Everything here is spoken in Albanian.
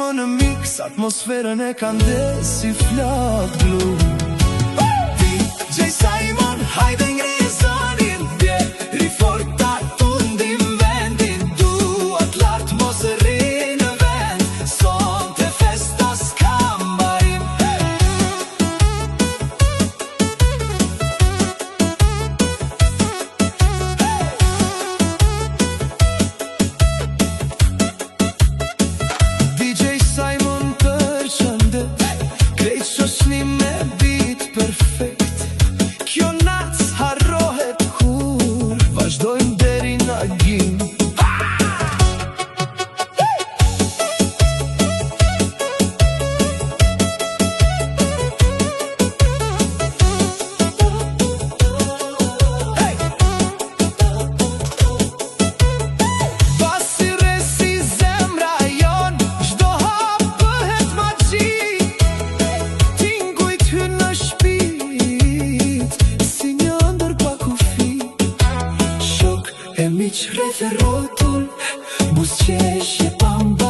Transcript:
Simon në mix, atmosferën e kanë dhe si flak blu. DJ Simon, hajde ngri zonin, dje, riforta tu ndim vendin, duat lartë mos rri në vend, son të festa s'kam barim. DJ Simon përshëndet, krejt shoshni me beat perfekt. Kjo nac harrohet kur vazhdojmë deri në agim. Pasi resi zemra jon, çdo hap bëhet magji. Tingujt hyn në shpirt si një ëndër pa kufi. Shok e miq rreth e rrotull, buzëqeshje pa mbar.